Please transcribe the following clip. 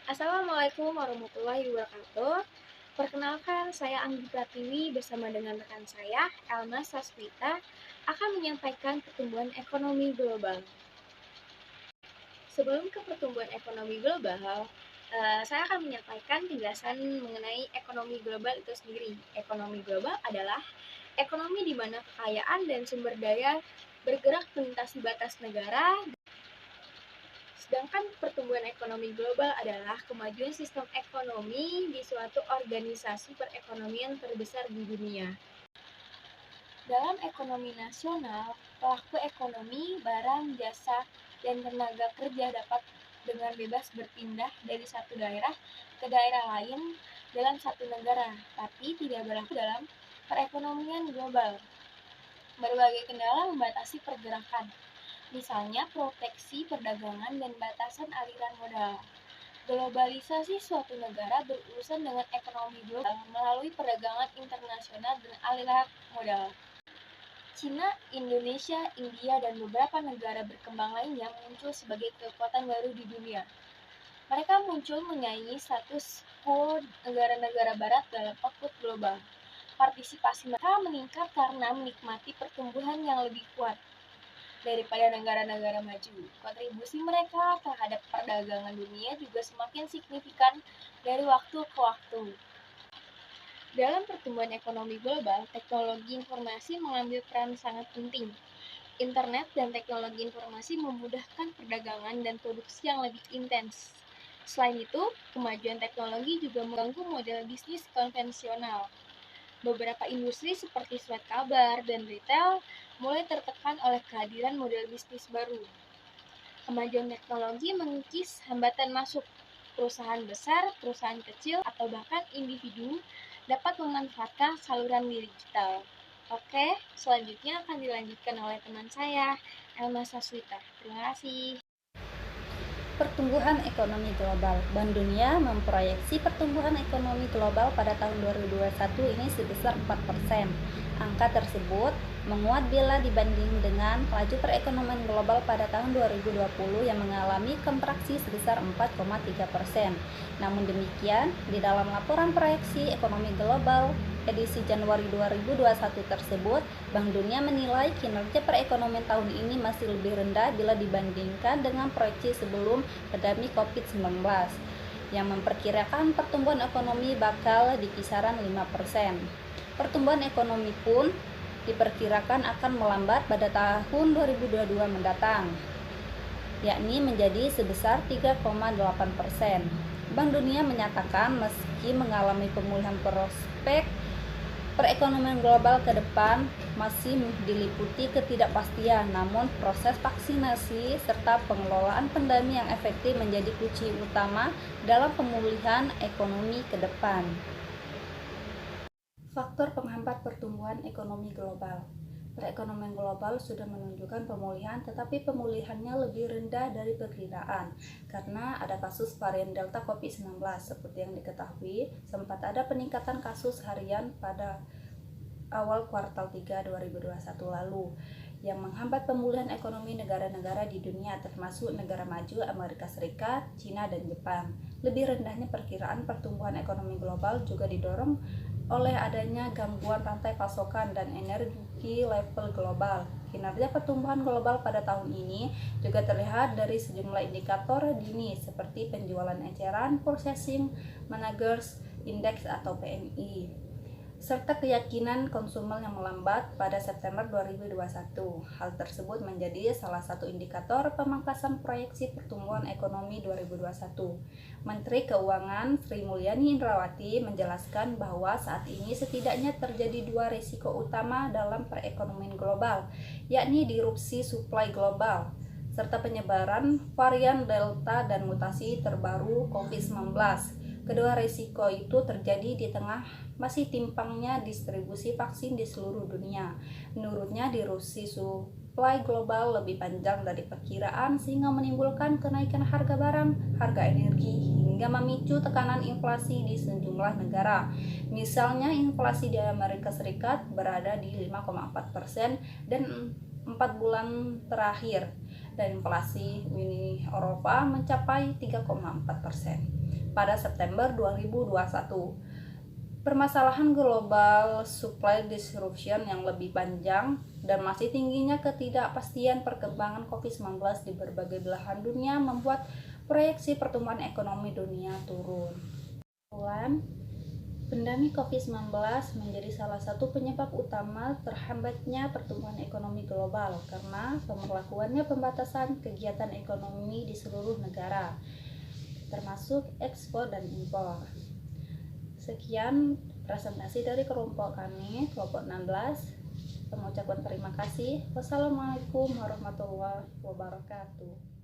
Assalamualaikum warahmatullahi wabarakatuh. Perkenalkan, saya Anggi Pratiwi bersama dengan rekan saya, Elma Sasmita, akan menyampaikan pertumbuhan ekonomi global. Sebelum ke pertumbuhan ekonomi global, saya akan menyampaikan penjelasan mengenai ekonomi global itu sendiri. Ekonomi global adalah ekonomi di mana kekayaan dan sumber daya bergerak melintasi batas negara. Sedangkan pertumbuhan ekonomi global adalah kemajuan sistem ekonomi di suatu organisasi perekonomian terbesar di dunia. Dalam ekonomi nasional, pelaku ekonomi, barang, jasa, dan tenaga kerja dapat dengan bebas berpindah dari satu daerah ke daerah lain dalam satu negara, tapi tidak berlaku dalam perekonomian global. Berbagai kendala membatasi pergerakan, misalnya proteksi perdagangan dan batasan aliran modal. Globalisasi suatu negara berurusan dengan ekonomi global melalui perdagangan internasional dan aliran modal. Cina, Indonesia, India, dan beberapa negara berkembang lainnya muncul sebagai kekuatan baru di dunia. Mereka muncul menyaingi status quo negara-negara barat dalam output global. Partisipasi mereka meningkat karena menikmati pertumbuhan yang lebih kuat daripada negara-negara maju. Kontribusi mereka terhadap perdagangan dunia juga semakin signifikan dari waktu ke waktu. Dalam pertumbuhan ekonomi global, teknologi informasi mengambil peran sangat penting. Internet dan teknologi informasi memudahkan perdagangan dan produksi yang lebih intens. Selain itu, kemajuan teknologi juga mengganggu model bisnis konvensional. Beberapa industri seperti surat kabar dan retail mulai tertekan oleh kehadiran model bisnis baru. Kemajuan teknologi mengikis hambatan masuk. Perusahaan besar, perusahaan kecil, atau bahkan individu dapat memanfaatkan saluran digital. Oke, selanjutnya akan dilanjutkan oleh teman saya, Elma Saswita. Terima kasih. Pertumbuhan ekonomi global. Bank Dunia memproyeksi pertumbuhan ekonomi global pada tahun 2021 ini sebesar 4%. Angka tersebut menguat bila dibanding dengan laju perekonomian global pada tahun 2020 yang mengalami kontraksi sebesar 4,3%. Namun demikian, di dalam laporan proyeksi ekonomi global edisi Januari 2021 tersebut, Bank Dunia menilai kinerja perekonomian tahun ini masih lebih rendah bila dibandingkan dengan proyeksi sebelum pandemi COVID-19 yang memperkirakan pertumbuhan ekonomi bakal di kisaran 5%. Pertumbuhan ekonomi pun diperkirakan akan melambat pada tahun 2022 mendatang, yakni menjadi sebesar 3,8%. Bank Dunia menyatakan meski mengalami pemulihan prospek perekonomian global ke depan masih diliputi ketidakpastian, namun proses vaksinasi serta pengelolaan pandemi yang efektif menjadi kunci utama dalam pemulihan ekonomi ke depan. Faktor penghambat pertumbuhan ekonomi global. Perekonomian global sudah menunjukkan pemulihan, tetapi pemulihannya lebih rendah dari perkiraan karena ada kasus varian Delta COVID-19. Seperti yang diketahui, sempat ada peningkatan kasus harian pada awal kuartal 3 2021 lalu yang menghambat pemulihan ekonomi negara-negara di dunia termasuk negara maju Amerika Serikat, Cina, dan Jepang. Lebih rendahnya perkiraan pertumbuhan ekonomi global juga didorong oleh adanya gangguan rantai pasokan dan energi level global. Kinerja pertumbuhan global pada tahun ini juga terlihat dari sejumlah indikator dini seperti penjualan eceran, Purchasing Managers Index atau PMI, serta keyakinan konsumen yang melambat pada September 2021. Hal tersebut menjadi salah satu indikator pemangkasan proyeksi pertumbuhan ekonomi 2021. Menteri Keuangan Sri Mulyani Indrawati menjelaskan bahwa saat ini setidaknya terjadi dua risiko utama dalam perekonomian global, yakni disrupsi suplai global, serta penyebaran varian Delta dan mutasi terbaru COVID-19. Kedua risiko itu terjadi di tengah masih timpangnya distribusi vaksin di seluruh dunia. Menurutnya, disrupsi supply global lebih panjang dari perkiraan sehingga menimbulkan kenaikan harga barang, harga energi, hingga memicu tekanan inflasi di sejumlah negara. Misalnya, inflasi di Amerika Serikat berada di 5,4% dan 4 bulan terakhir, dan inflasi Uni Eropa mencapai 3,4%. pada September 2021. Permasalahan global supply disruption yang lebih panjang dan masih tingginya ketidakpastian perkembangan COVID-19 di berbagai belahan dunia membuat proyeksi pertumbuhan ekonomi dunia turun. Pandemi COVID-19 menjadi salah satu penyebab utama terhambatnya pertumbuhan ekonomi global karena pemberlakuannya pembatasan kegiatan ekonomi di seluruh negara, termasuk ekspor dan impor. Sekian presentasi dari kelompok kami, kelompok 16. Kami ucapkan terima kasih. Wassalamualaikum warahmatullahi wabarakatuh.